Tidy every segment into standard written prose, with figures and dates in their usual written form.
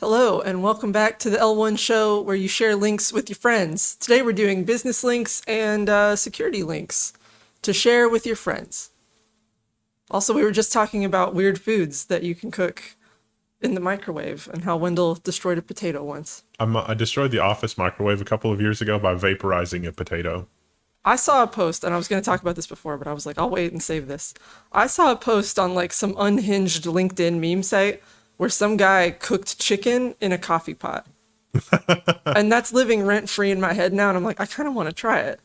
Hello, and welcome back to the L1 show where you share links with your friends. Today we're doing business links and security links to share with your friends. Also, we were just talking about weird foods that you can cook in the microwave and how Wendell destroyed a potato once. I destroyed the office microwave a couple of years ago by vaporizing a potato. I saw a post, and I was going to talk about this before, but I was like, I'll wait and save this. I saw a post on like some unhinged LinkedIn meme site where some guy cooked chicken in a coffee pot. And that's living rent free in my head now, and I'm like, I kind of want to try it.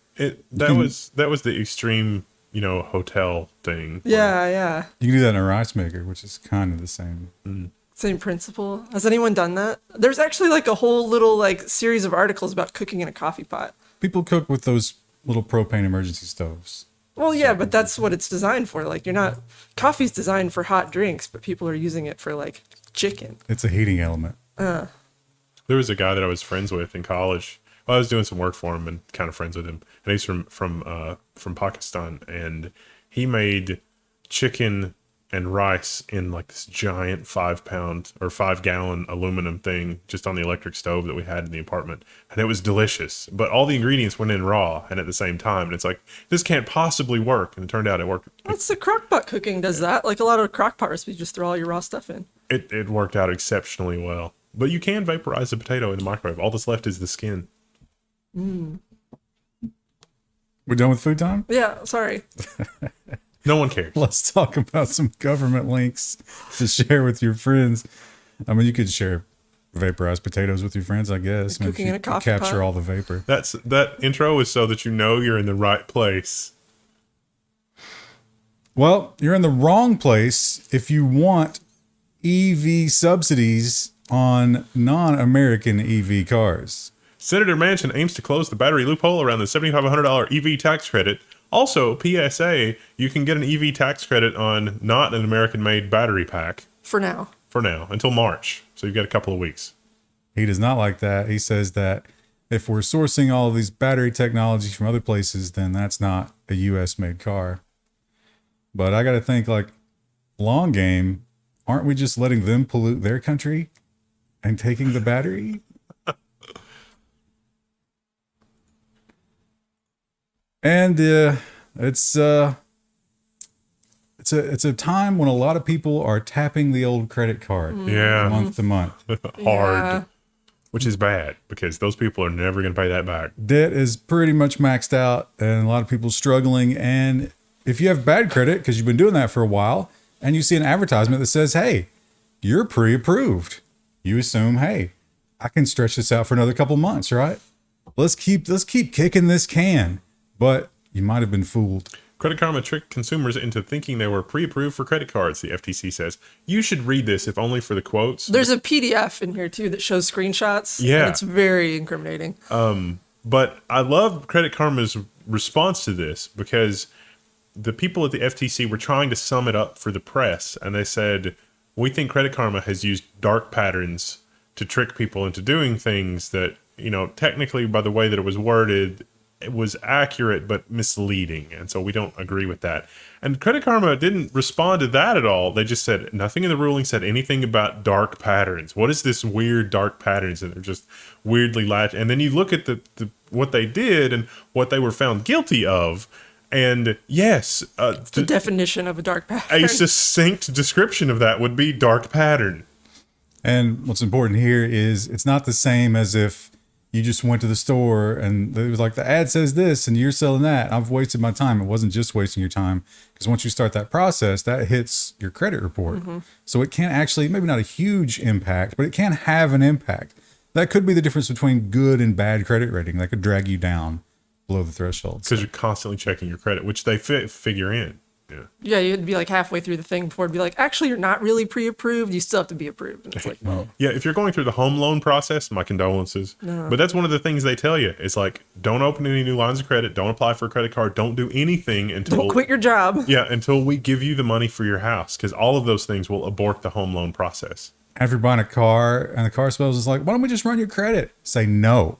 That was the extreme, hotel thing. Yeah. You can do that in a rice maker, which is kind of the same. Same principle. Has anyone done that? There's actually like a whole little like series of articles about cooking in a coffee pot. People cook with those little propane emergency stoves. Well, yeah, but that's what it's designed for. Like, coffee's designed for hot drinks, but people are using it for like chicken. It's a heating element. There was a guy that I was friends with in college. Well, I was doing some work for him and kind of friends with him. And he's from Pakistan, and he made chicken and rice in like this giant 5-pound or 5-gallon aluminum thing just on the electric stove that we had in the apartment. And it was delicious, but all the ingredients went in raw and at the same time. And it's like, this can't possibly work. And it turned out it worked. That's the crockpot cooking does that. Like a lot of crockpot recipes, just throw all your raw stuff in. It worked out exceptionally well. But you can vaporize a potato in the microwave. All that's left is the skin. We're done with food time? Yeah, sorry. No one cares. Let's talk about some government links to share with your friends. I mean, you could share vaporized potatoes with your friends, I guess. Like cooking in a coffee capture pot. all the vapor. That intro is so that you know you're in the right place. Well, you're in the wrong place if you want EV subsidies on non-American EV cars. Senator Manchin aims to close the battery loophole around the $7,500 EV tax credit. Also, PSA, you can get an EV tax credit on not an American-made battery pack. For now, until March. So you've got a couple of weeks. He does not like that. He says that if we're sourcing all of these battery technologies from other places, then that's not a U.S.-made car. But I got to think, like, long game, aren't we just letting them pollute their country and taking the battery? And it's a time when a lot of people are tapping the old credit card month to month. Hard, which is bad because those people are never going to pay that back. Debt is pretty much maxed out and a lot of people struggling. And if you have bad credit, because you've been doing that for a while, and you see an advertisement that says, hey, you're pre-approved, you assume, hey, I can stretch this out for another couple months, right? Let's keep kicking this can. But you might have been fooled. Credit Karma tricked consumers into thinking they were pre-approved for credit cards, the FTC says. You should read this, if only for the quotes. there's a PDF in here too that shows screenshots. Yeah. And it's very incriminating. But I love Credit Karma's response to this because the people at the FTC were trying to sum it up for the press. And they said, we think Credit Karma has used dark patterns to trick people into doing things that, technically by the way that it was worded, it was accurate but misleading, and so we don't agree with that. And Credit Karma didn't respond to that at all. They just said nothing in the ruling said anything about dark patterns. What is this weird dark patterns that are just weirdly latched? And then you look at the what they did and what they were found guilty of, and yes, The definition of a dark pattern. a succinct description of that would be dark pattern. And what's important here is it's not the same as if you just went to the store and it was like, the ad says this and you're selling that. I've wasted my time. It wasn't just wasting your time, because once you start that process, that hits your credit report. So it can actually, maybe not a huge impact, but it can have an impact. That could be the difference between good and bad credit rating. That could drag you down below the threshold. Because you're constantly checking your credit, which they figure in. Yeah, you'd be like halfway through the thing before it'd be like, actually, you're not really pre-approved. You still have to be approved. And it's like, well, Yeah, if you're going through the home loan process, my condolences. But that's one of the things they tell you. It's like, don't open any new lines of credit. Don't apply for a credit card. Don't do anything until... don't quit your job. Yeah, until we give you the money for your house. Because all of those things will abort the home loan process. After buying a car and the car sales is like, why don't we just run your credit? Say no,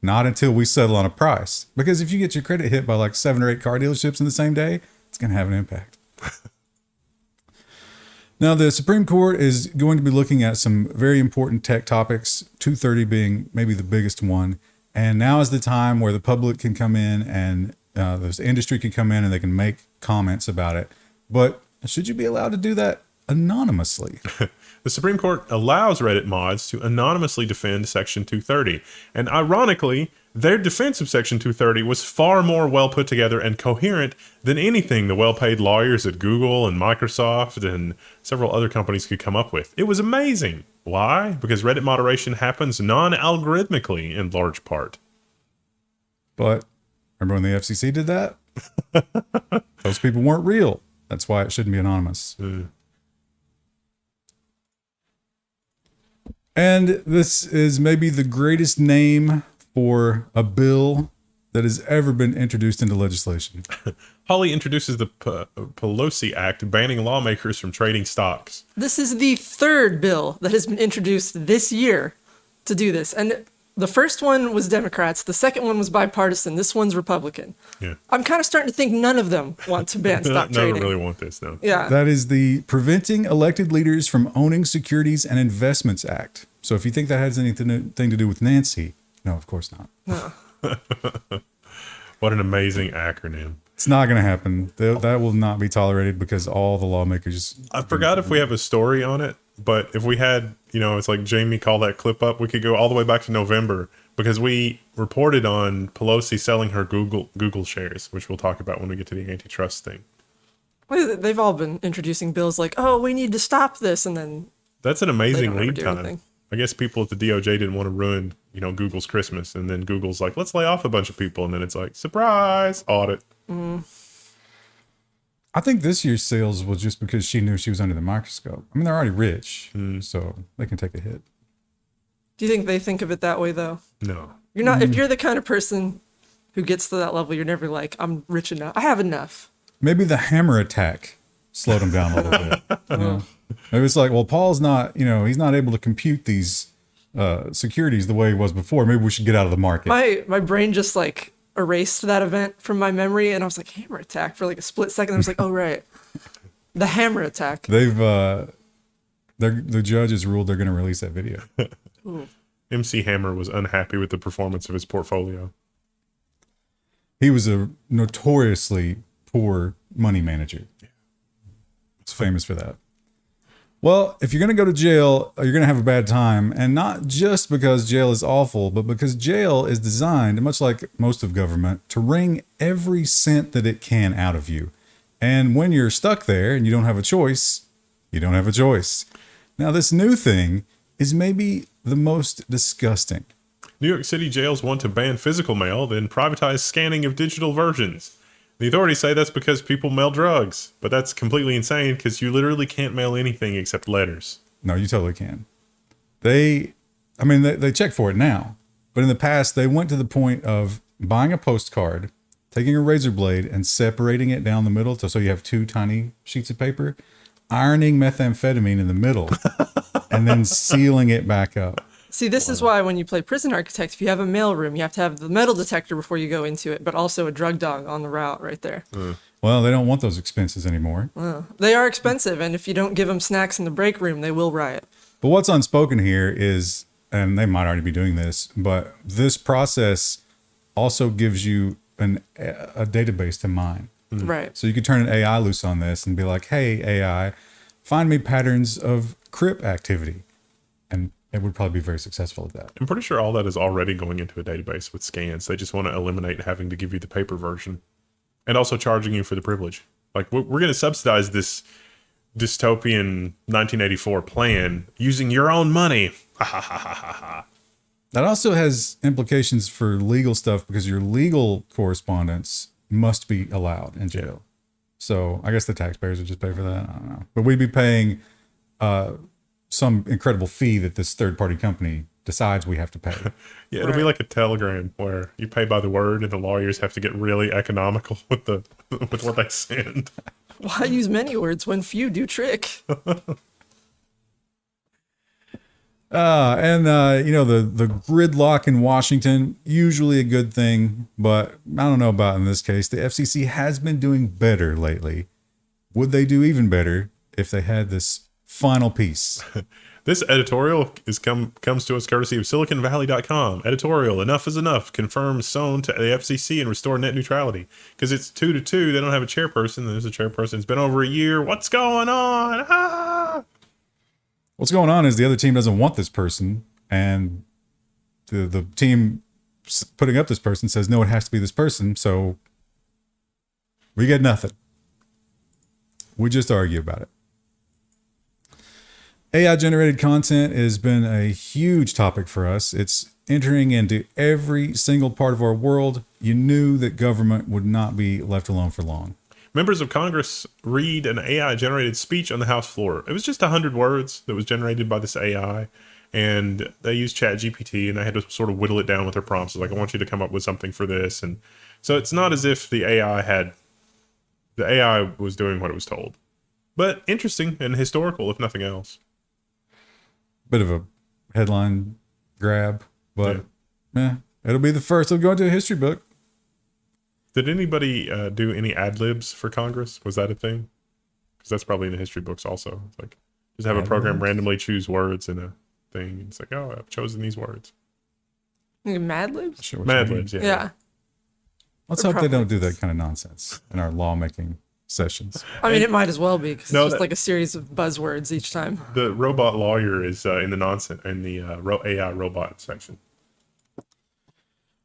not until we settle on a price. Because if you get your credit hit by like 7 or 8 car dealerships in the same day, it's going to have an impact. Now, the Supreme Court is going to be looking at some very important tech topics, 230 being maybe the biggest one. And now is the time where the public can come in and the industry can come in and they can make comments about it. But should you be allowed to do that anonymously? The Supreme Court allows Reddit mods to anonymously defend Section 230. And ironically, their defense of Section 230 was far more well put together and coherent than anything the well-paid lawyers at Google and Microsoft and several other companies could come up with. It was amazing. Why? Because Reddit moderation happens non-algorithmically in large part. But remember when the FCC did that? Those people weren't real. That's why it shouldn't be anonymous. And this is maybe the greatest name for a bill that has ever been introduced into legislation. Hawley introduces the Pelosi Act, banning lawmakers from trading stocks. This is the third bill that has been introduced this year to do this. And the first one was Democrats. The second one was bipartisan. This one's Republican. Yeah. I'm kind of starting to think none of them want to ban stock None trading. really want this, no. Yeah. That is the Preventing Elected Leaders from Owning Securities and Investments Act. So if you think that has anything to do with Nancy, no, of course not. No. What an amazing acronym. It's not going to happen. That will not be tolerated because all the lawmakers. I forgot if we have a story on it, but if we had, it's like Jamie called that clip up, we could go all the way back to November because we reported on Pelosi selling her Google shares, which we'll talk about when we get to the antitrust thing. Well, they've all been introducing bills like, oh, we need to stop this. And then That's an they amazing don't ever lead do time. anything. I guess people at the DOJ didn't want to ruin, Google's Christmas. And then Google's like, let's lay off a bunch of people. And then it's like, surprise, audit. I think this year's sales was just because she knew she was under the microscope. I mean, they're already rich, so they can take a hit. Do you think they think of it that way, though? No. You're not. If you're the kind of person who gets to that level, you're never like, I'm rich enough. I have enough. Maybe the hammer attack slowed them down a little bit. Maybe it's like, well, Paul's not, he's not able to compute these securities the way he was before. Maybe we should get out of the market. My brain just like erased that event from my memory, and I was like, hammer attack for like a split second. I was like, oh right, the hammer attack. They've the judge has ruled they're going to release that video. MC Hammer was unhappy with the performance of his portfolio. He was a notoriously poor money manager. He's famous for that. Well, if you're going to go to jail, you're going to have a bad time. And not just because jail is awful, but because jail is designed, much like most of government, to wring every cent that it can out of you. And when you're stuck there and you don't have a choice, you don't have a choice. Now, this new thing is maybe the most disgusting. New York City jails want to ban physical mail, then privatize scanning of digital versions. The authorities say that's because people mail drugs, but that's completely insane because you literally can't mail anything except letters. No, you totally can. They check for it now, but in the past, they went to the point of buying a postcard, taking a razor blade and separating it down the middle so you have two tiny sheets of paper, ironing methamphetamine in the middle, and then sealing it back up. See, this is why when you play Prison Architect, if you have a mailroom, you have to have the metal detector before you go into it, but also a drug dog on the route right there. Well, they don't want those expenses anymore. They are expensive, and if you don't give them snacks in the break room, they will riot. But what's unspoken here is, and they might already be doing this, but this process also gives you a database to mine. Right. So you could turn an AI loose on this and be like, hey, AI, find me patterns of crip activity. And it would probably be very successful at that. I'm pretty sure all that is already going into a database with scans. They just want to eliminate having to give you the paper version and also charging you for the privilege. Like, we're going to subsidize this dystopian 1984 plan using your own money. That also has implications for legal stuff because your legal correspondence must be allowed in jail. So I guess the taxpayers would just pay for that. I don't know. But we'd be paying some incredible fee that this third-party company decides we have to pay. Yeah, it'll be like a telegram where you pay by the word and the lawyers have to get really economical with what they send. Why use many words when few do trick? The gridlock in Washington, usually a good thing, but I don't know about in this case. The FCC has been doing better lately. Would they do even better if they had this final piece. This editorial comes to us courtesy of SiliconValley.com. Editorial: Enough is enough. Confirms Sohn to the FCC and restore net neutrality. Because it's 2-2. They don't have a chairperson. There's a chairperson. It's been over a year. What's going on? Ah! What's going on is the other team doesn't want this person, and the team putting up this person says, no, it has to be this person. So we get nothing. We just argue about it. AI generated content has been a huge topic for us. It's entering into every single part of our world. You knew that government would not be left alone for long. Members of Congress read an AI generated speech on the House floor. It was just 100 words that was generated by this AI. And they used ChatGPT, and they had to sort of whittle it down with their prompts. Like, I want you to come up with something for this. And so it's not as if the AI was doing what it was told. But interesting and historical, if nothing else. Bit of a headline grab, but it'll be the first. It'll go into a history book. Did anybody do any ad libs for Congress? Was that a thing? Because that's probably in the history books also. It's like, just have a program randomly choose words in a thing. It's like, oh, I've chosen these words. Mad Libs? Sure, Mad libs, yeah. Yeah. Let's hope they don't do that kind of nonsense in our lawmaking sessions. I mean, it might as well be because No, it's just like a series of buzzwords each time. The robot lawyer is in the nonsense in the AI robot section.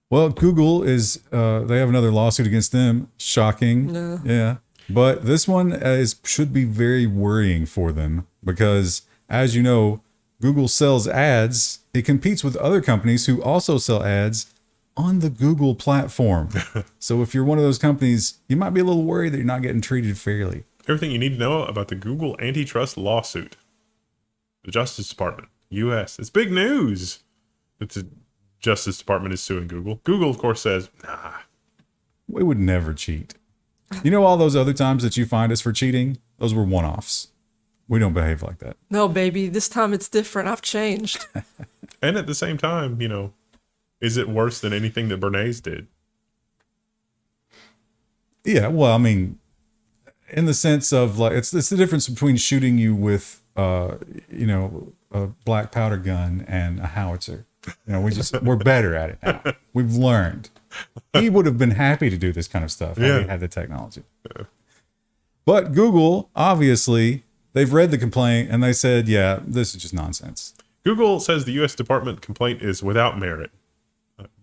Well, Google is, they have another lawsuit against them. Shocking. No. Yeah. But this one should be very worrying for them because, as you know, Google sells ads. It competes with other companies who also sell ads on the Google platform. So if you're one of those companies, you might be a little worried that you're not getting treated fairly. Everything you need to know about the Google antitrust lawsuit. The Justice Department, U.S. It's big news that the Justice Department is suing Google. Google, of course, says, nah. We would never cheat. You know all those other times that you find us for cheating? Those were one-offs. We don't behave like that. No, baby, this time it's different. I've changed. And at the same time, you know, is it worse than anything that Bernays did? Yeah, well, I mean, in the sense of like, it's the difference between shooting you with, a black powder gun and a howitzer. You know, we're better at it now. We've learned. He would have been happy to do this kind of stuff if he had the technology. Yeah. But Google, obviously, they've read the complaint and they said, yeah, this is just nonsense. Google says the U.S. Department complaint is without merit.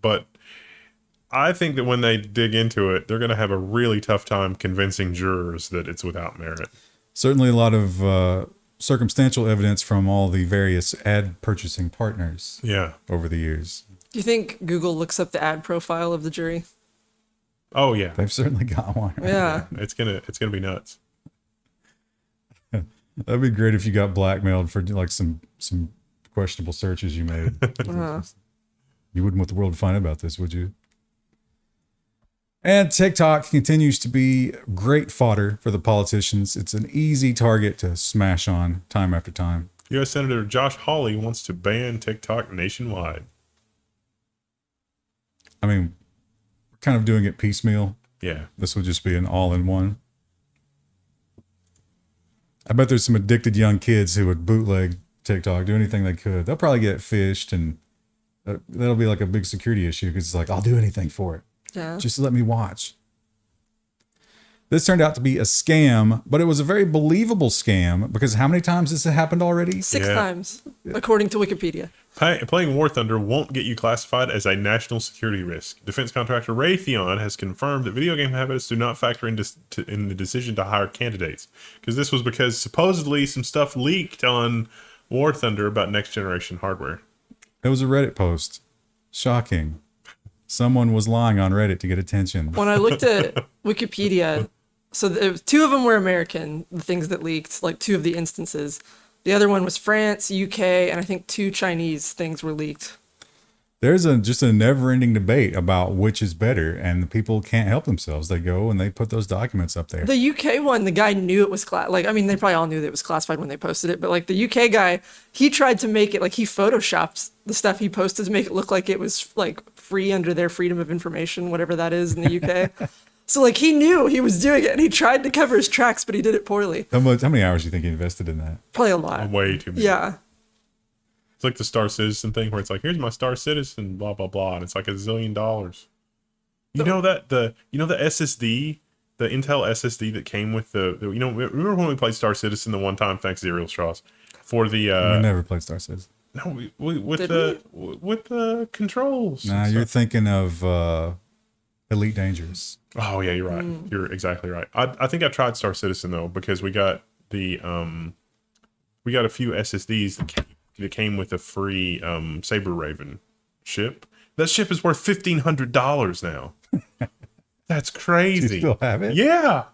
But I think that when they dig into it, they're going to have a really tough time convincing jurors that it's without merit. Certainly a lot of circumstantial evidence from all the various ad purchasing partners over the years. Do you think Google looks up the ad profile of the jury? Oh, yeah. They've certainly got one. Right? Yeah. It's gonna be nuts. That'd be great if you got blackmailed for like some questionable searches you made. You wouldn't want the world to find out about this, would you? And TikTok continues to be great fodder for the politicians. It's an easy target to smash on time after time. U.S. Senator Josh Hawley wants to ban TikTok nationwide. I mean, we're kind of doing it piecemeal. Yeah. This would just be an all-in-one. I bet there's some addicted young kids who would bootleg TikTok, do anything they could. They'll probably get phished, and that'll be like a big security issue because it's like, I'll do anything for it. Yeah. Just let me watch. This turned out to be a scam, but it was a very believable scam because how many times has it happened already? 6 times, according to Wikipedia. Playing War Thunder won't get you classified as a national security risk. Defense contractor Raytheon has confirmed that video game habits do not factor in the decision to hire candidates. This was because supposedly some stuff leaked on War Thunder about next generation hardware. It was a Reddit post. Shocking. Someone was lying on Reddit to get attention. When I looked at Wikipedia, so 2 of them were American, the things that leaked, like 2 of the instances. The other one was France, UK, and I think 2 Chinese things were leaked. There's just a never-ending debate about which is better, and the people can't help themselves. They go and they put those documents up there. The UK one, the guy knew it was they probably all knew that it was classified when they posted it, but like the UK guy, he tried to make it, like he photoshopped the stuff he posted to make it look like it was like free under their freedom of information, whatever that is in the UK. So like he knew he was doing it and he tried to cover his tracks, but he did it poorly. How many hours do you think he invested in that? Probably a lot. Way too many. Yeah. It's like the Star Citizen thing where it's like, here's my Star Citizen, blah blah blah, and it's like $1 zillion. You know that the SSD, the Intel SSD that came with the remember when we played Star Citizen the one time? Thanks, Zerial Strauss, for the We never played Star Citizen. no, with the controls. Nah, you're thinking of Elite Dangerous. Oh yeah, you're right. You're exactly right. I think I tried Star Citizen though because we got the we got a few SSDs that came with a free Saber Raven ship. That ship is worth $1,500 now. That's crazy. Do you still have it? Yeah.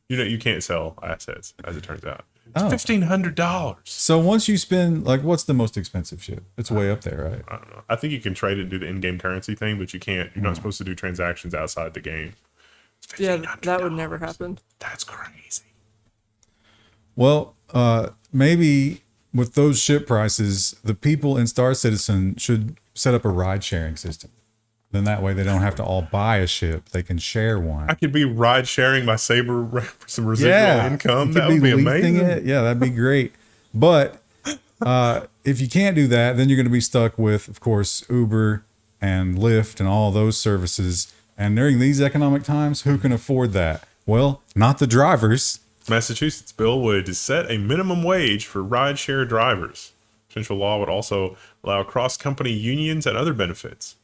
You can't sell assets, as it turns out. It's $1,500. So once you spend, like, what's the most expensive ship? It's way up there, right? I don't know. I think you can trade it and do the in-game currency thing, but you can't. You're not supposed to do transactions outside the game. It's Yeah, $1,500. that would never happen. That's crazy. Well, maybe with those ship prices, the people in Star Citizen should set up a ride sharing system. Then that way they don't have to all buy a ship; they can share one. I could be ride sharing my Saber for some residual income. You That would be leasing amazing. it. Yeah, that'd be great. But if you can't do that, then you're going to be stuck with, of course, Uber and Lyft and all those services. And during these economic times, who can afford that? Well, not the drivers. Massachusetts bill would set a minimum wage for rideshare drivers. Potential law would also allow cross-company unions and other benefits.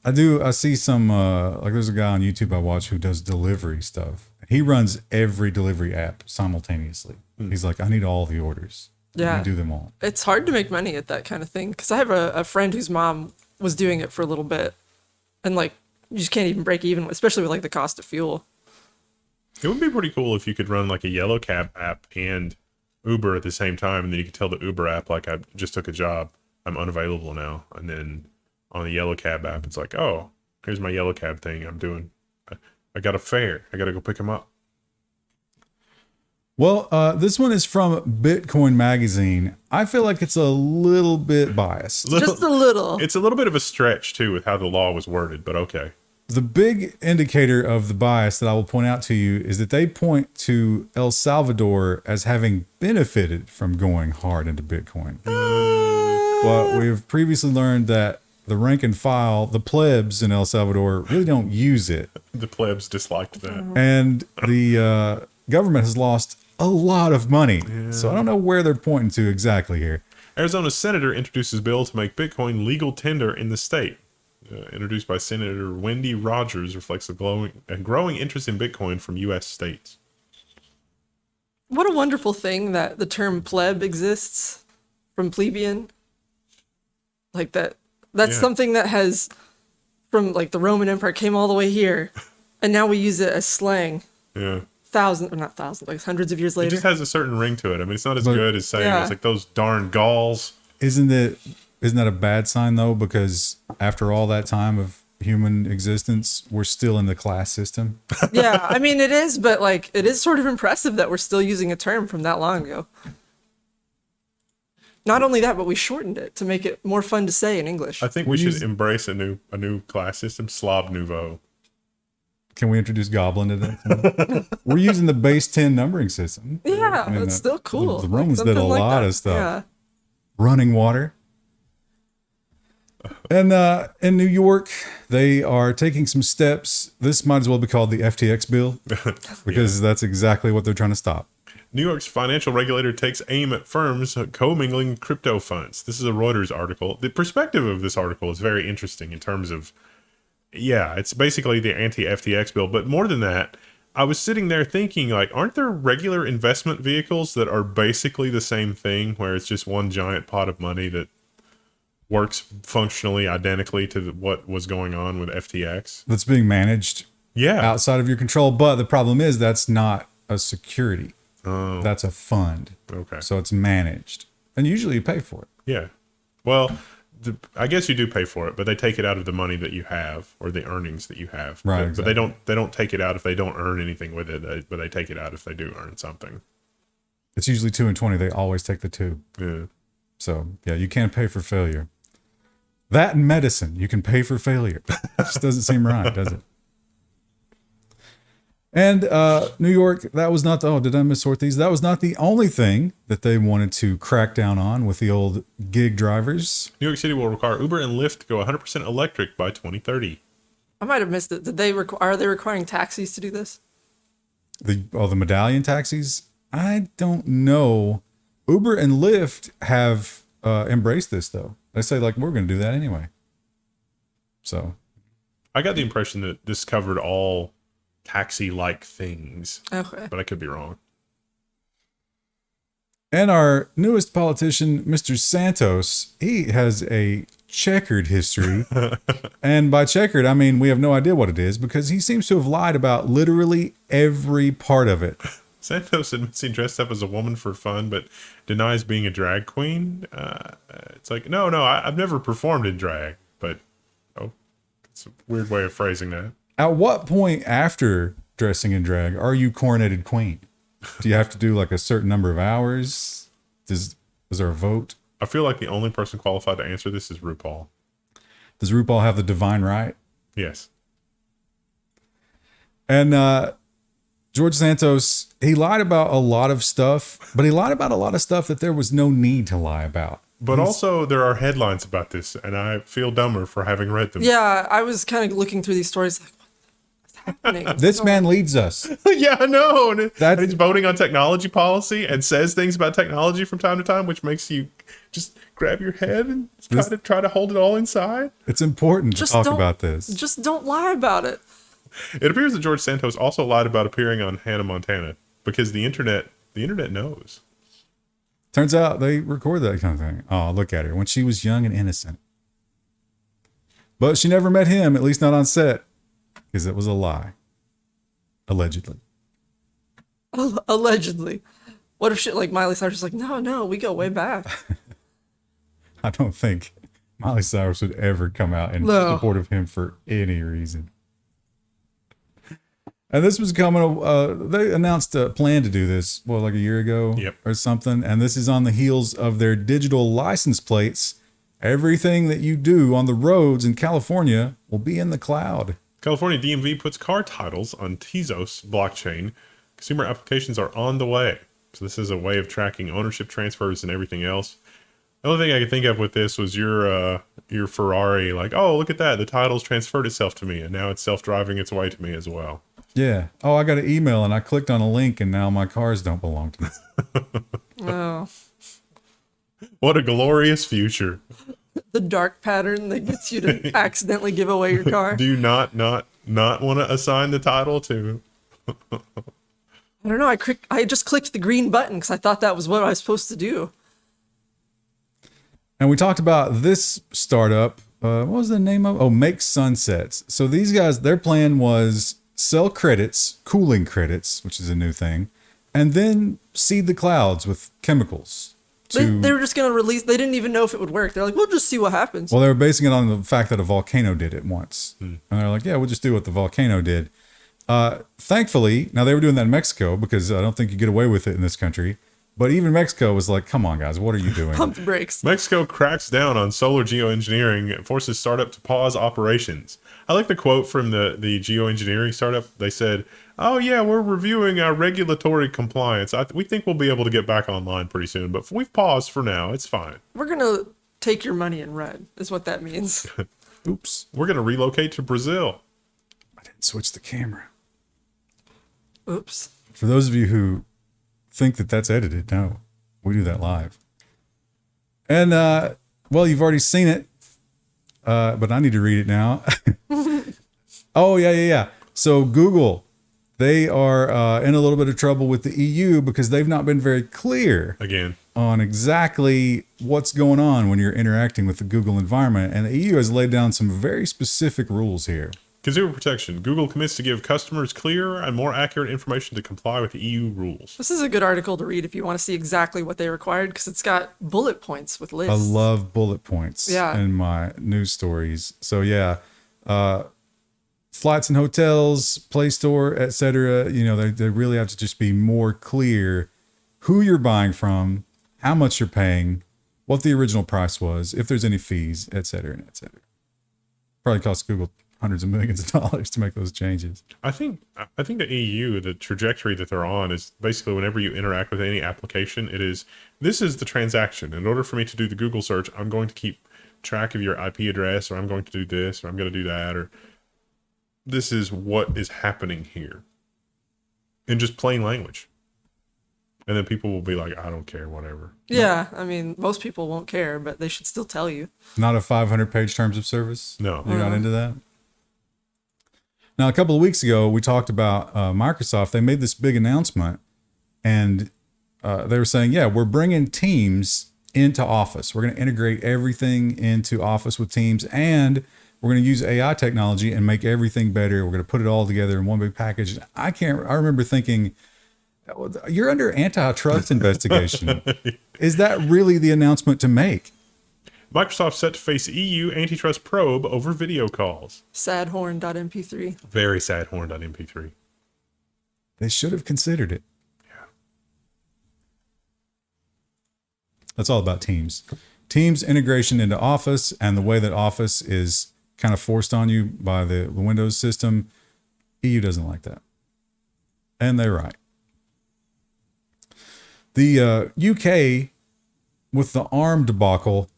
I see some, like there's a guy on YouTube I watch who does delivery stuff. He runs every delivery app simultaneously. He's like, I need all the orders. Yeah. You do them all. It's hard to make money at that kind of thing because I have a friend whose mom was doing it for a little bit, and like you just can't even break even, especially with like the cost of fuel. It would be pretty cool if you could run like a yellow cab app and Uber at the same time, and then you could tell the Uber app, like, I just took a job, I'm unavailable now. And then on the yellow cab app, it's like, oh, here's my yellow cab thing I'm doing. I got a fare. I got to go pick him up. Well, this one is from Bitcoin Magazine. I feel like it's a little bit biased. Just a little. It's a little bit of a stretch, too, with how the law was worded, but okay. The big indicator of the bias that I will point out to you is that they point to El Salvador as having benefited from going hard into Bitcoin. But we've previously learned that the rank and file, the plebs in El Salvador, really don't use it. The plebs disliked that. And the government has lost a lot of money. Yeah. So I don't know where they're pointing to exactly here. Arizona senator introduces bill to make Bitcoin legal tender in the state. Introduced by Senator Wendy Rogers, reflects a growing interest in Bitcoin from U.S. states. What a wonderful thing that the term pleb exists from plebeian. Like that. That's something that has, from like the Roman Empire, came all the way here. And now we use it as slang. Yeah. Like hundreds of years later. It just has a certain ring to it. I mean, it's not as good as saying it's like those darn Gauls. Isn't that a bad sign though? Because after all that time of human existence, we're still in the class system. Yeah, I mean it is, but like it is sort of impressive that we're still using a term from that long ago. Not only that, but we shortened it to make it more fun to say in English. I think we should embrace a new class system, Slav Nouveau. Can we introduce Goblin to that? We're using the base 10 numbering system. Yeah, that's still cool. The Romans did a lot of stuff. Yeah. Running water. And in New York, they are taking some steps. This might as well be called the FTX bill because that's exactly what they're trying to stop. New York's financial regulator takes aim at firms co-mingling crypto funds. This is a Reuters article. The perspective of this article is very interesting in terms of, it's basically the anti-FTX bill. But more than that, I was sitting there thinking, like, aren't there regular investment vehicles that are basically the same thing, where it's just one giant pot of money that works functionally identically to what was going on with FTX? That's being managed outside of your control. But the problem is that's not a security. Oh. That's a fund. Okay. So it's managed. And usually you pay for it. Yeah. Well, I guess you do pay for it, but they take it out of the money that you have or the earnings that you have. Right. But they don't take it out if they don't earn anything with it, but they take it out if they do earn something. It's usually 2 and 20. They always take the 2. Yeah. So, you can't pay for failure. That and medicine, you can pay for failure. It just doesn't seem right, does it? And New York, that was not the, oh, did I missort these? That was not the only thing that they wanted to crack down on with the old gig drivers. New York City will require Uber and Lyft to go 100% electric by 2030. I might have missed it. Are they requiring taxis to do this? The medallion taxis? I don't know. Uber and Lyft have embraced this, though. They say, like, we're going to do that anyway. So I got the impression that this covered all taxi-like things, Okay. but I could be wrong. And our newest politician, Mr. Santos, he has a checkered history. And by checkered, I mean we have no idea what it is because he seems to have lied about literally every part of it. Santos admits he dressed up as a woman for fun, but denies being a drag queen. It's like, no, I've never performed in drag, but it's a weird way of phrasing that. At what point after dressing in drag are you coronated queen? Do you have to do like a certain number of hours? Is there a vote? I feel like the only person qualified to answer this is RuPaul. Does RuPaul have the divine right? Yes. And George Santos, he lied about a lot of stuff, but he lied about a lot of stuff that there was no need to lie about. But also, there are headlines about this, and I feel dumber for having read them. Yeah, I was kind of looking through these stories like, what's happening? This man leads us. Yeah, I know. And That's- he's voting on technology policy and says things about technology from time to time, which makes you just grab your head and try to hold it all inside. It's important to Just talk don't- about this. Just don't lie about it. It appears that George Santos also lied about appearing on Hannah Montana because the internet knows. Turns out they record that kind of thing. Oh, look at her when she was young and innocent. But she never met him, at least not on set, because it was a lie. Allegedly. Allegedly. What if shit like Miley Cyrus is like, no, we go way back. I don't think Miley Cyrus would ever come out in No. support of him for any reason. And this was coming, they announced a plan to do this, like a year ago or something. And this is on the heels of their digital license plates. Everything that you do on the roads in California will be in the cloud. California DMV puts car titles on Tezos blockchain. Consumer applications are on the way. So this is a way of tracking ownership transfers and everything else. The only thing I could think of with this was your Ferrari, like, oh, look at that. The title's transferred itself to me, and now it's self-driving its way to me as well. Yeah. Oh, I got an email and I clicked on a link and now my cars don't belong to me. Oh. What a glorious future. The dark pattern that gets you to accidentally give away your car. Do you not want to assign the title to? I don't know. I just clicked the green button because I thought that was what I was supposed to do. And we talked about this startup. What was the name of? Oh, Make Sunsets. So these guys, their plan was sell credits, cooling credits, which is a new thing, and then seed the clouds with chemicals. They were just going to release. They didn't even know if it would work. They're like, we'll just see what happens. Well, they were basing it on the fact that a volcano did it once. And they're like, yeah, we'll just do what the volcano did. Thankfully, now they were doing that in Mexico because I don't think you get away with it in this country. But even Mexico was like, come on, guys, what are you doing? Pump the brakes. Mexico cracks down on solar geoengineering and forces startup to pause operations. I like the quote from the geoengineering startup. They said, oh, yeah, we're reviewing our regulatory compliance. We think we'll be able to get back online pretty soon, but we've paused for now. It's fine. We're going to take your money and run, is what that means. Oops. We're going to relocate to Brazil. I didn't switch the camera. Oops. For those of you who think that that's edited, no, we do that live. And, well, you've already seen it, but I need to read it now. Oh, yeah. So Google, they are in a little bit of trouble with the EU because they've not been very clear Again. on exactly what's going on when you're interacting with the Google environment. And the EU has laid down some very specific rules here. Consumer protection. Google commits to give customers clearer and more accurate information to comply with the EU rules. This is a good article to read if you want to see exactly what they required because it's got bullet points with lists. I love bullet points in my news stories. So yeah, flights and hotels, Play Store, etc. You know, they really have to just be more clear who you're buying from, how much you're paying, what the original price was, if there's any fees, etc. and etc. Probably costs Google hundreds of millions of dollars to make those changes. I think the EU, the trajectory that they're on is basically whenever you interact with any application, this is the transaction. In order for me to do the Google search, I'm going to keep track of your IP address, or I'm going to do this, or I'm going to do that, or this is what is happening here in just plain language. And then people will be like, I don't care, whatever. Yeah, I mean, most people won't care, but they should still tell you. Not a 500-page terms of service? No. You're not into that? Now, a couple of weeks ago, we talked about Microsoft. They made this big announcement, and they were saying, yeah, we're bringing Teams into Office. We're going to integrate everything into Office with Teams, and we're going to use AI technology and make everything better. We're going to put it all together in one big package. I remember thinking, you're under antitrust investigation. Is that really the announcement to make? Microsoft set to face EU antitrust probe over video calls. Sadhorn.mp3. Very sad horn.mp3. They should have considered it. Yeah. That's all about Teams. Teams integration into Office, and the way that Office is kind of forced on you by the Windows system. EU doesn't like that. And they're right. The UK, with the ARM debacle,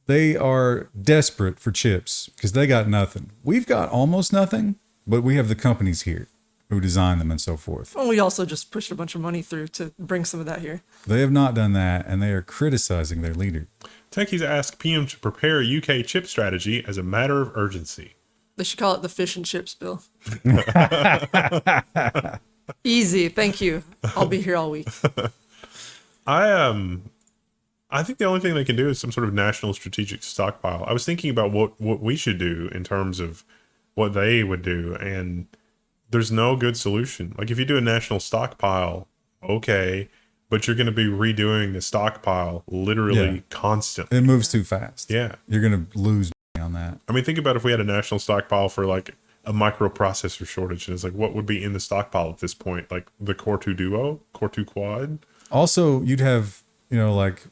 they are desperate for chips because they got nothing. We've got almost nothing, but we have the companies here who design them and so forth. Well, we also just pushed a bunch of money through to bring some of that here. They have not done that, and they are criticizing their leader. Techies ask PM to prepare UK chip strategy as a matter of urgency. They should call it the fish and chips bill. Easy, thank you. I'll be here all week. I think the only thing they can do is some sort of national strategic stockpile. I was thinking about what we should do in terms of what they would do, and there's no good solution. Like if you do a national stockpile, okay, but you're going to be redoing the stockpile literally constantly. It moves too fast. Yeah. You're going to lose on that. I mean, think about if we had a national stockpile for like a microprocessor shortage, and it's like, what would be in the stockpile at this point? Like the Core 2 Duo, Core 2 Quad? Also, you'd have, like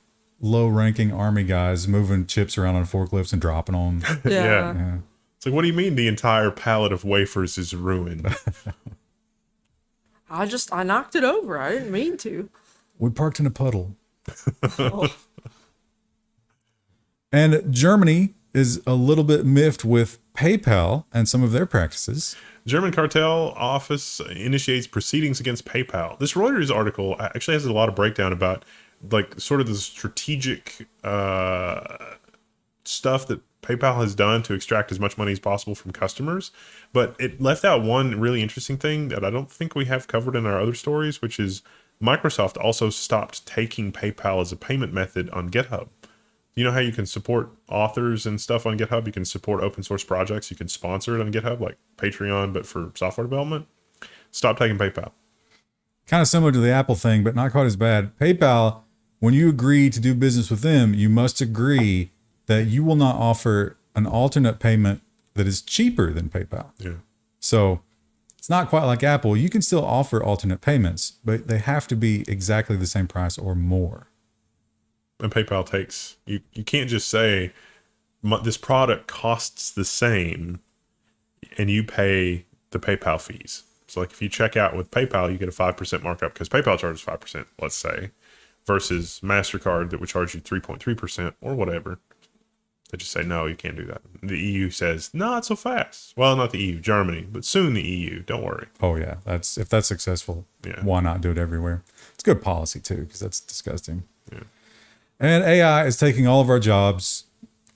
low-ranking Army guys moving chips around on forklifts and dropping them. Yeah. It's like, what do you mean the entire pallet of wafers is ruined? I knocked it over. I didn't mean to. We parked in a puddle. Oh. And Germany is a little bit miffed with PayPal and some of their practices. German cartel office initiates proceedings against PayPal. This Reuters article actually has a lot of breakdown about like sort of the strategic stuff that PayPal has done to extract as much money as possible from customers. But it left out one really interesting thing that I don't think we have covered in our other stories, which is Microsoft also stopped taking PayPal as a payment method on GitHub. You know how you can support authors and stuff on GitHub? You can support open source projects. You can sponsor it on GitHub, like Patreon, but for software development. Stop taking PayPal. Kind of similar to the Apple thing, but not quite as bad. PayPal, when you agree to do business with them, you must agree that you will not offer an alternate payment that is cheaper than PayPal. Yeah. So it's not quite like Apple. You can still offer alternate payments, but they have to be exactly the same price or more. And PayPal takes, you can't just say this product costs the same and you pay the PayPal fees. So like if you check out with PayPal, you get a 5% markup because PayPal charges 5%, let's say, versus MasterCard that would charge you 3.3% or whatever. They just say, no, you can't do that. The EU says, not so fast. Well, not the EU, Germany, but soon the EU. Don't worry. Oh, yeah. If that's successful, why not do it everywhere? It's good policy, too, because that's disgusting. Yeah. And AI is taking all of our jobs.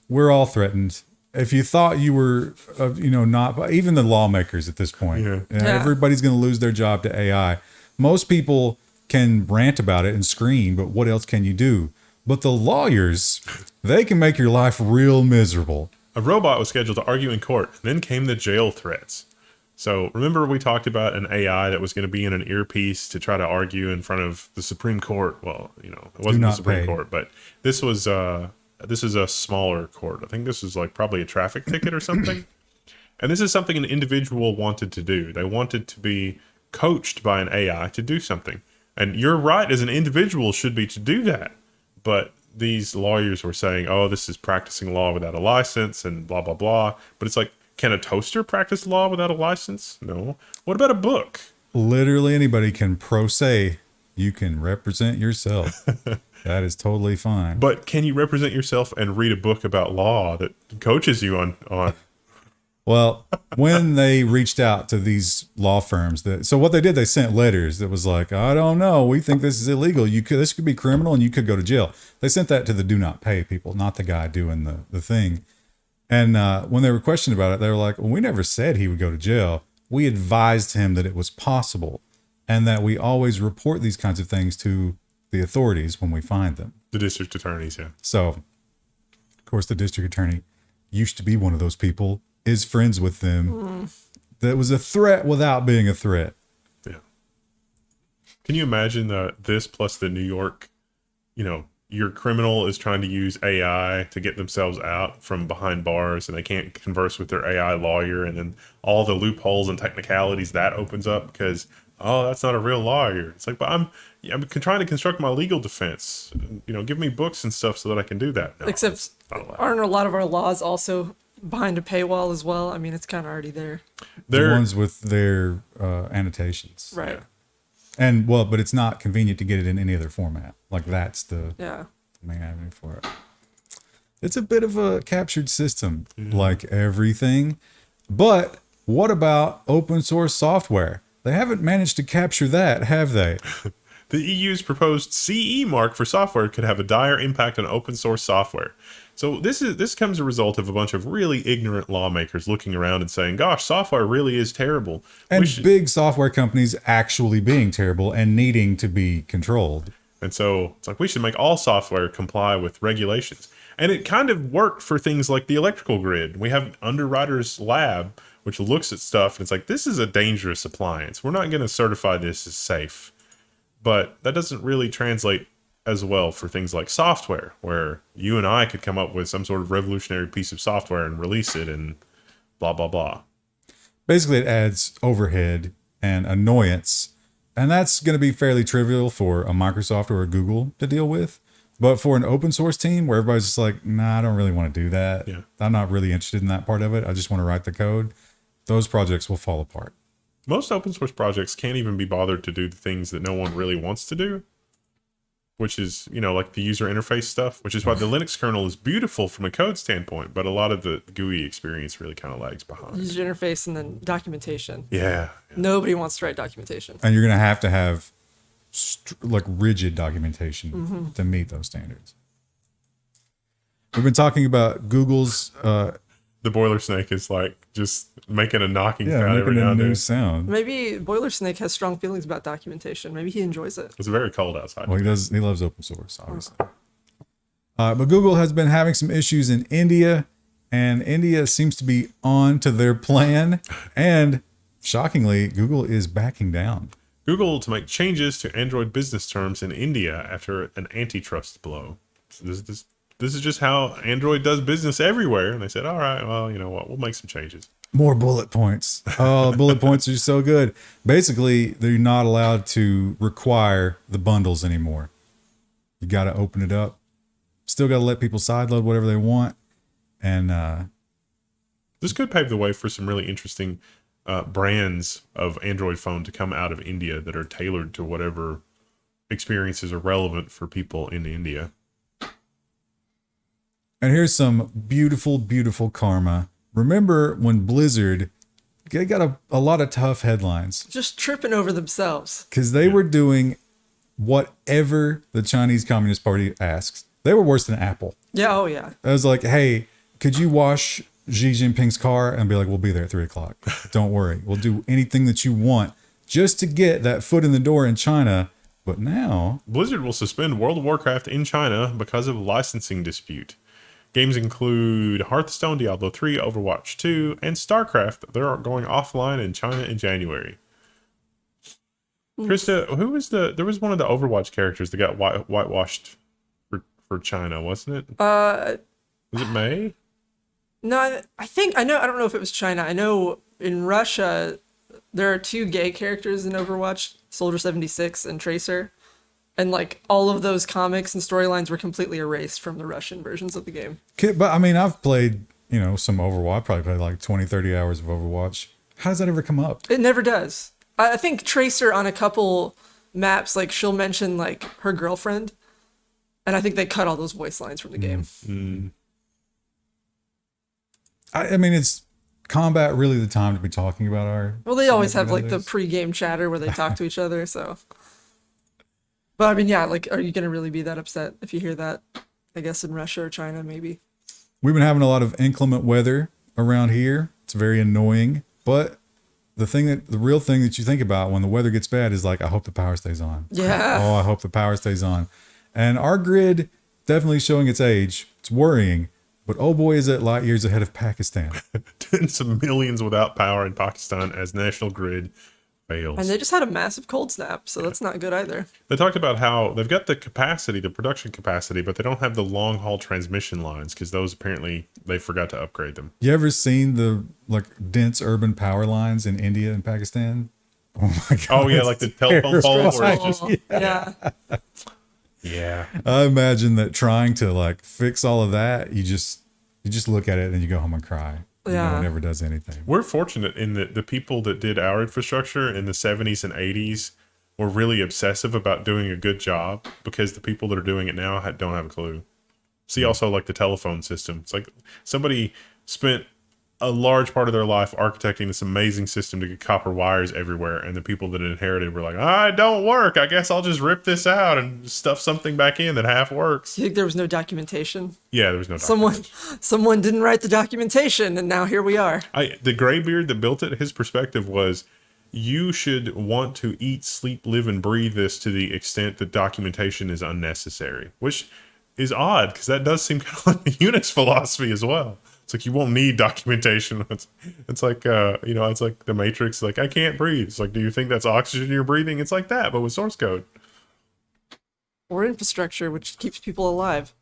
We're all threatened. If you thought you were, not, even the lawmakers at this point, everybody's going to lose their job to AI. Most people can rant about it and scream, but what else can you do? But the lawyers, they can make your life real miserable. A robot was scheduled to argue in court, and then came the jail threats. So remember we talked about an AI that was going to be in an earpiece to try to argue in front of the Supreme Court. Well, it wasn't the Supreme Court, but this is a smaller court. I think this is like probably a traffic ticket or something. And this is something an individual wanted to do. They wanted to be coached by an AI to do something. And your right as an individual should be to do that. But these lawyers were saying, oh, this is practicing law without a license and blah, blah, blah. But it's like, Can a toaster practice law without a license? No. What about a book? Literally anybody can pro se. You can represent yourself. That is totally fine. But can you represent yourself and read a book about law that coaches you on Well, when they reached out to these law firms, so what they did, they sent letters that was like, I don't know, we think this is illegal. This could be criminal and you could go to jail. They sent that to the do not pay people, not the guy doing the thing. And when they were questioned about it, they were like, well, we never said he would go to jail. We advised him that it was possible and that we always report these kinds of things to the authorities when we find them. the district attorneys? Yeah. So, of course, the district attorney used to be one of those people, is friends with them. That was a threat without being a threat. Yeah. Can you imagine this plus the New York, your criminal is trying to use AI to get themselves out from behind bars and they can't converse with their AI lawyer, and then all the loopholes and technicalities that opens up because, oh, that's not a real lawyer. It's like, but I'm trying to construct my legal defense. Give me books and stuff so that I can do that. No, Except, not allowed. aren't a lot of our laws also behind a paywall as well? I mean, it's kind of already there. The ones with their annotations. Right. And, well, but it's not convenient to get it in any other format. Like, that's the Yeah. main avenue for it. It's a bit of a captured system, like everything. But what about open source software? They haven't managed to capture that, have they? The EU's proposed CE mark for software could have a dire impact on open source software. So this comes as a result of a bunch of really ignorant lawmakers looking around and saying, gosh, software really is terrible. And big software companies actually being terrible and needing to be controlled. And so it's like, we should make all software comply with regulations. And it kind of worked for things like the electrical grid. We have Underwriters Lab, which looks at stuff, and it's like, this is a dangerous appliance. We're not going to certify this as safe. But that doesn't really translate as well for things like software, where you and I could come up with some sort of revolutionary piece of software and release it and blah, blah, blah. Basically, it adds overhead and annoyance. And that's going to be fairly trivial for a Microsoft or a Google to deal with. But for an open source team where everybody's just like, nah, I don't really want to do that. Yeah. I'm not really interested in that part of it. I just want to write the code. Those projects will fall apart. Most open source projects can't even be bothered to do the things that no one really wants to do, which is, like the user interface stuff, which is why the Linux kernel is beautiful from a code standpoint, but a lot of the GUI experience really kind of lags behind. User interface and then documentation. Yeah. Nobody wants to write documentation. And you're going to have rigid documentation to meet those standards. We've been talking about Google's The boiler snake is like just making a knocking sound every making now a and new then. sound. Maybe Boiler Snake has strong feelings about documentation. Maybe he enjoys it. It's very cold outside. Well, he does. He loves open source, obviously. But Google has been having some issues in India, and India seems to be on to their plan. And shockingly, Google is backing down. Google to make changes to Android business terms in India after an antitrust blow. So this is just how Android does business everywhere. And they said, all right, well, you know what? We'll make some changes. More bullet points. Oh, bullet points are so good. Basically, they're not allowed to require the bundles anymore. You got to open it up. Still got to let people sideload whatever they want. And This could pave the way for some really interesting brands of Android phone to come out of India that are tailored to whatever experiences are relevant for people in India. And here's some beautiful, beautiful karma. Remember when Blizzard, they got a lot of tough headlines Just tripping over themselves. because they were doing whatever the Chinese Communist Party asks. They were worse than Apple. Yeah, oh yeah. I was like, hey, could you wash Xi Jinping's car? And be like, we'll be there at 3:00. Don't worry. We'll do anything that you want just to get that foot in the door in China. But now, Blizzard will suspend World of Warcraft in China because of a licensing dispute. Games include Hearthstone, Diablo 3, Overwatch 2, and StarCraft. They're going offline in China in January. Krista, there was one of the Overwatch characters that got whitewashed for China, wasn't it? Was it May? No, I don't know if it was China. I know in Russia, there are two gay characters in Overwatch, Soldier 76 and Tracer. And like all of those comics and storylines were completely erased from the Russian versions of the game. but I mean, I've played, some Overwatch. I probably played like 20, 30 hours of Overwatch. How does that ever come up? It never does. I think Tracer on a couple maps, like she'll mention like her girlfriend, and I think they cut all those voice lines from the game. I mean, it's combat really the time to be talking about our. Well, they always have like the others? pre-game chatter where they talk to each other. So, but I mean, yeah, like, are you gonna really be that upset if you hear that? I guess in Russia or China, maybe. We've been having a lot of inclement weather around here. It's very annoying, but the real thing that you think about when the weather gets bad is like, I hope the power stays on. Yeah. Oh, I hope the power stays on. And our grid definitely showing its age. It's worrying, but oh boy, is it light years ahead of Pakistan. Tens of millions without power in Pakistan as national grid fails. And they just had a massive cold snap, so that's not good either. They talked about how they've got the capacity, the production capacity, but they don't have the long haul transmission lines because those apparently they forgot to upgrade them. You ever seen the like dense urban power lines in India and Pakistan? Oh my god! Oh yeah, like the telephone pole where it's just Yeah. yeah. I imagine that trying to like fix all of that, you just look at it and you go home and cry. Yeah. It never does anything. We're fortunate in that the people that did our infrastructure in the 70s and 80s were really obsessive about doing a good job because the people that are doing it now don't have a clue. See also like the telephone system. It's like somebody spent a large part of their life architecting this amazing system to get copper wires everywhere, and the people that inherited were like, it don't work. I guess I'll just rip this out and stuff something back in that half works. You think there was no documentation? Yeah, there was no documentation. Someone didn't write the documentation, and now here we are. The graybeard that built it, his perspective was, you should want to eat, sleep, live, and breathe this to the extent that documentation is unnecessary, which is odd because that does seem kind of like the Unix philosophy as well. It's like you won't need documentation. It's like it's like the Matrix. Like, I can't breathe. It's like, do you think that's oxygen you're breathing? It's like that, but with source code. Or infrastructure, which keeps people alive.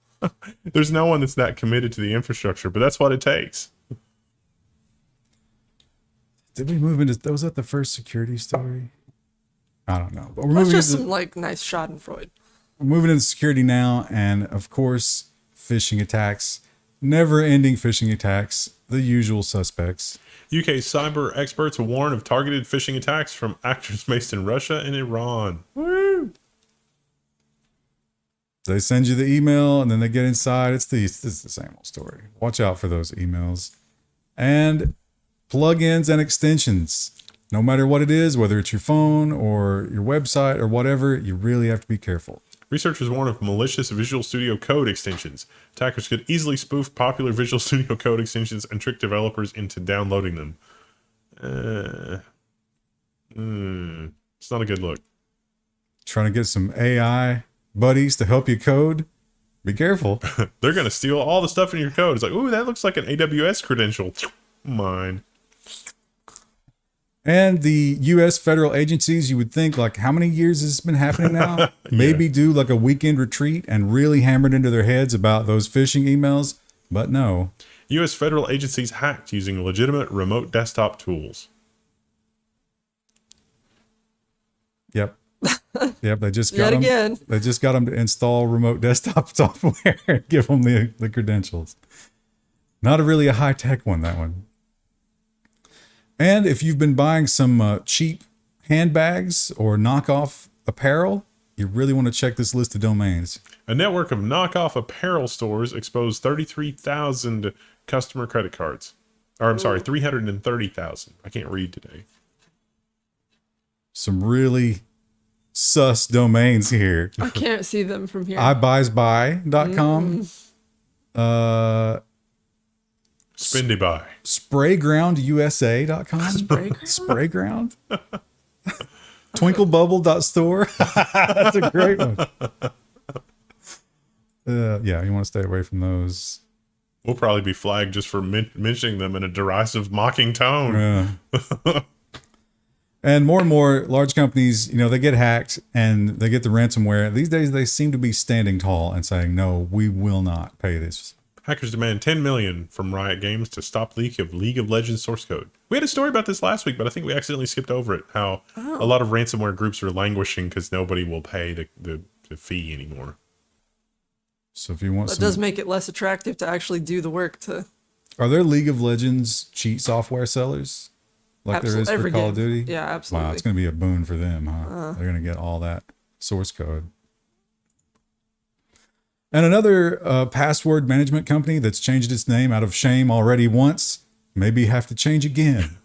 There's no one that's that committed to the infrastructure, but that's what it takes. Did we move into? Was that the first security story? I don't know. But we're That's moving just into, some like nice Schadenfreude. we're moving into security now, and of course, phishing attacks. Never-ending phishing attacks. The usual suspects. UK cyber experts warn of targeted phishing attacks from actors based in Russia and Iran. Woo! They send you the email, and then they get inside. It's the same old story. Watch out for those emails. And plugins and extensions. No matter what it is, whether it's your phone or your website or whatever, you really have to be careful. Researchers warn of malicious Visual Studio Code extensions. Attackers could easily spoof popular Visual Studio Code extensions and trick developers into downloading them. It's not a good look. Trying to get some AI buddies to help you code. Be careful. They're going to steal all the stuff in your code. It's like, ooh, that looks like an AWS credential. Mine. And the U.S. federal agencies, you would think, like, how many years has this been happening now? Maybe do like a weekend retreat and really hammered into their heads about those phishing emails. But no. U.S. federal agencies hacked using legitimate remote desktop tools. Yep. Yep. They just got Yet again. They just got them to install remote desktop software and give them the credentials. Not really a high tech one, that one. And if you've been buying some cheap handbags or knockoff apparel, you really want to check this list of domains. A network of knockoff apparel stores exposed 33,000 customer credit cards. Or I'm sorry, 330,000. I can't read today. Some really sus domains here. I can't see them from here. ibuysbuy.com. Spendy-buy. Spraygroundusa.com. Sprayground? Sprayground. Twinklebubble.store. That's a great one. Yeah, you want to stay away from those. We'll probably be flagged just for mentioning them in a derisive, mocking tone. Yeah. And more large companies, they get hacked and they get the ransomware. These days, they seem to be standing tall and saying, no, we will not pay this. Hackers demand $10 million from Riot Games to stop leak of League of Legends source code. We had a story about this last week, but I think we accidentally skipped over it. How a lot of ransomware groups are languishing because nobody will pay the fee anymore. So if you want That does make it less attractive to actually do the work to Are there League of Legends cheat software sellers like there is for Every Call of game. Duty? Yeah, absolutely. Wow, it's going to be a boon for them, huh? They're going to get all that source code. And another password management company that's changed its name out of shame already once, maybe have to change again.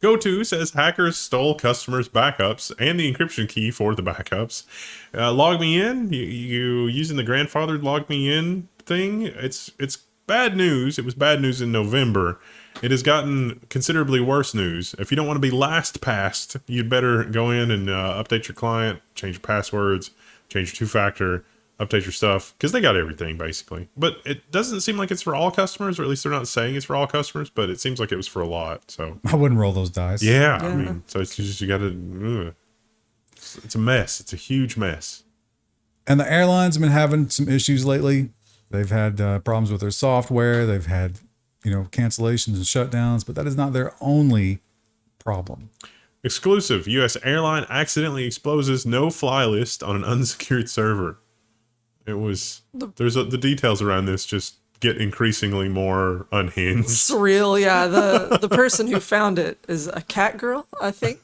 GoTo says hackers stole customers' backups and the encryption key for the backups. Log me in. You using the grandfathered log me in thing. It's bad news. It was bad news in November. It has gotten considerably worse news. If you don't want to be last passed, you'd better go in and update your client, change your passwords, change your two-factor, update your stuff, because they got everything basically. But it doesn't seem like it's for all customers, or at least they're not saying it's for all customers, but it seems like it was for a lot. So I wouldn't roll those dice. yeah. I mean, so it's just, you got to, it's a mess. It's a huge mess. And the airlines have been having some issues lately. They've had problems with their software. They've had, cancellations and shutdowns, but that is not their only problem. Exclusive. U.S. airline accidentally exposes no-fly list on an unsecured server. It was, the details around this just get increasingly more unhinged. Surreal, yeah. The person who found it is a cat girl, I think.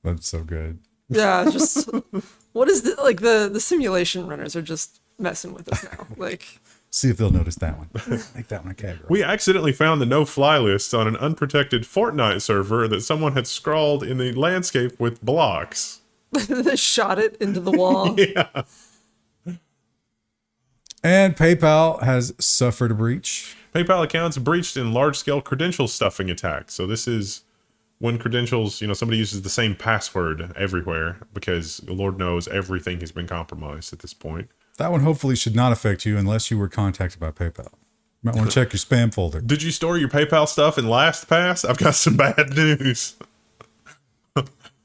That's so good. Yeah, just what is the simulation runners are just messing with us now. Like, See if they'll notice that one. Make that one a cat girl. We accidentally found the no-fly list on an unprotected Fortnite server that someone had scrawled in the landscape with blocks. they shot it into the wall. Yeah. And PayPal has suffered a breach. PayPal accounts breached in large-scale credential stuffing attacks. So this is when credentials, somebody uses the same password everywhere because Lord knows everything has been compromised at this point. That one hopefully should not affect you unless you were contacted by PayPal. You might want to check your spam folder. Did you store your PayPal stuff in LastPass? I've got some bad news.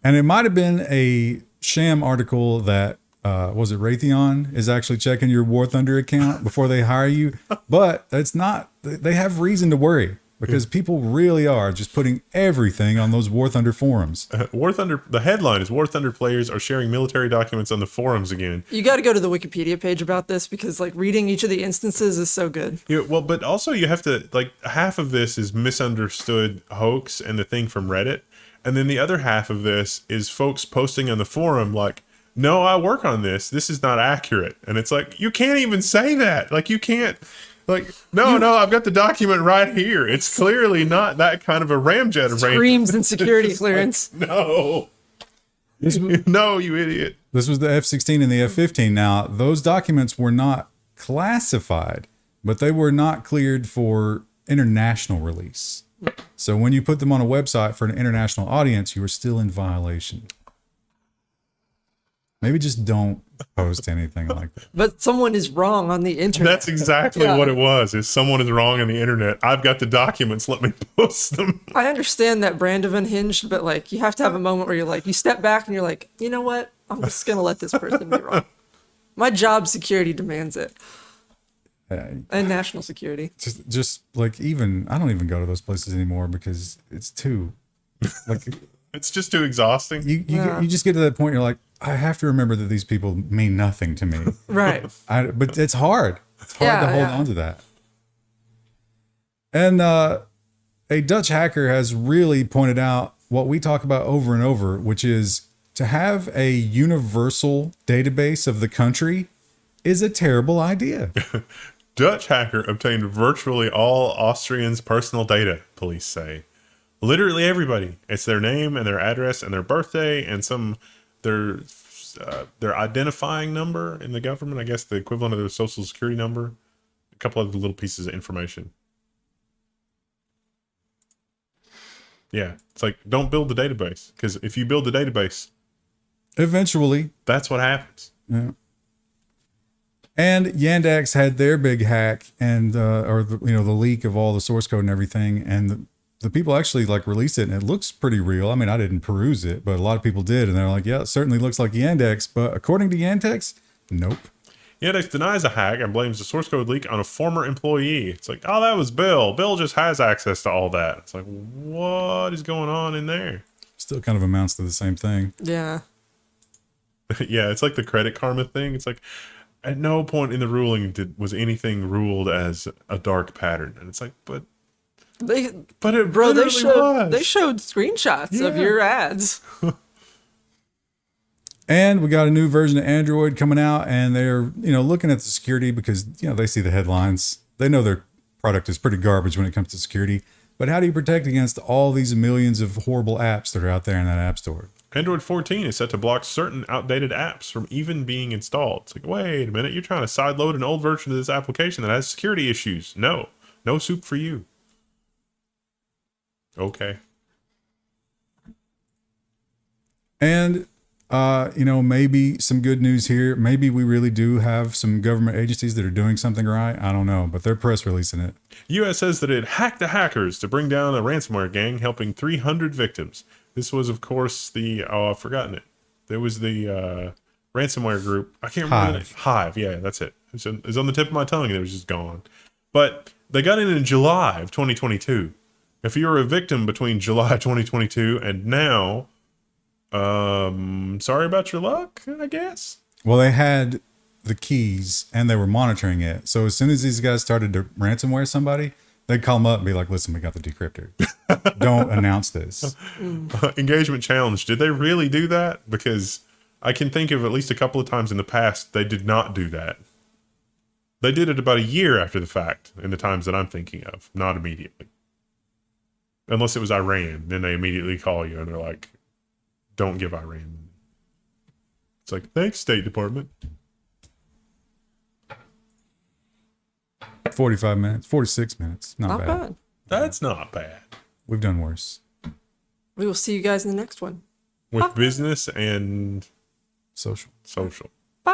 And it might have been a sham article that, was it Raytheon is actually checking your War Thunder account before they hire you. But it's not, they have reason to worry because people really are just putting everything on those War Thunder forums. War Thunder, the headline is War Thunder players are sharing military documents on the forums again. You got to go to the Wikipedia page about this because reading each of the instances is so good. Yeah, well, but also you have to, half of this is misunderstood hoax and the thing from Reddit. And then the other half of this is folks posting on the forum no, I work on this. This is not accurate. And it's you can't even say that. You can't, no, I've got the document right here. It's clearly not that kind of a ramjet arrangement. Screams in security clearance. No. No, you idiot. This was the F-16 and the F-15. Now, those documents were not classified, but they were not cleared for international release. So when you put them on a website for an international audience, you are still in violation. Maybe just don't post anything like that. But someone is wrong on the internet. That's exactly what it was. Is someone is wrong on the internet. I've got the documents. Let me post them. I understand that brand of unhinged, but you have to have a moment where you're you step back and you're you know what? I'm just going to let this person be wrong. My job security demands it. And national security. Just even, I don't even go to those places anymore because it's too, it's just too exhausting. You just get to that point. You're like, I have to remember that these people mean nothing to me. Right. But it's hard. It's hard to hold on to that. And a Dutch hacker has really pointed out what we talk about over and over, which is to have a universal database of the country is a terrible idea. Dutch hacker obtained virtually all Austrians' personal data, police say. Literally everybody. It's their name and their address and their birthday and their identifying number in the government. I guess the equivalent of their social security number. A couple of little pieces of information. Yeah, it's don't build the database because if you build the database, eventually that's what happens. Yeah. And Yandex had their big hack and the leak of all the source code and everything, and the people actually released it, and it looks pretty real. I mean, I didn't peruse it, but a lot of people did, and they're like, yeah, it certainly looks like Yandex, but according to Yandex, nope. Yandex denies a hack and blames the source code leak on a former employee. It's oh, that was Bill. Bill just has access to all that. It's what is going on in there? Still kind of amounts to the same thing. Yeah. Yeah, it's the Credit Karma thing. It's At no point in the ruling was anything ruled as a dark pattern. And it's like, but it Bro, they literally showed screenshots of Yeah. your ads. And we got a new version of Android coming out, and they're, looking at the security because, they see the headlines. They know their product is pretty garbage when it comes to security. But how do you protect against all these millions of horrible apps that are out there in that app store? Android 14 is set to block certain outdated apps from even being installed. It's like, wait a minute, you're trying to sideload an old version of this application that has security issues. No soup for you. Okay. And, maybe some good news here. Maybe we really do have some government agencies that are doing something right. I don't know, but they're press releasing it. U.S. says that it hacked the hackers to bring down a ransomware gang, helping 300 victims. This was, of course, I've forgotten it. There was the ransomware group. I can't remember the name. Hive. Yeah, that's it. It was on the tip of my tongue and it was just gone. But they got in July of 2022. If you were a victim between July 2022 and now, sorry about your luck, I guess. Well, they had the keys and they were monitoring it. So as soon as these guys started to ransomware somebody, they'd call them up and be like, listen, we got the decryptor. Don't announce this. Engagement challenge. Did they really do that? Because I can think of at least a couple of times in the past they did not do that. They did it about a year after the fact in the times that I'm thinking of, not immediately. Unless it was Iran, then they immediately call you and they're like, don't give Iran. It's like, thanks, State Department. 45 minutes, 46 minutes. Not Not bad. bad. That's not bad. We've done worse. We will see you guys in the next one. With business and Social. social. Bye.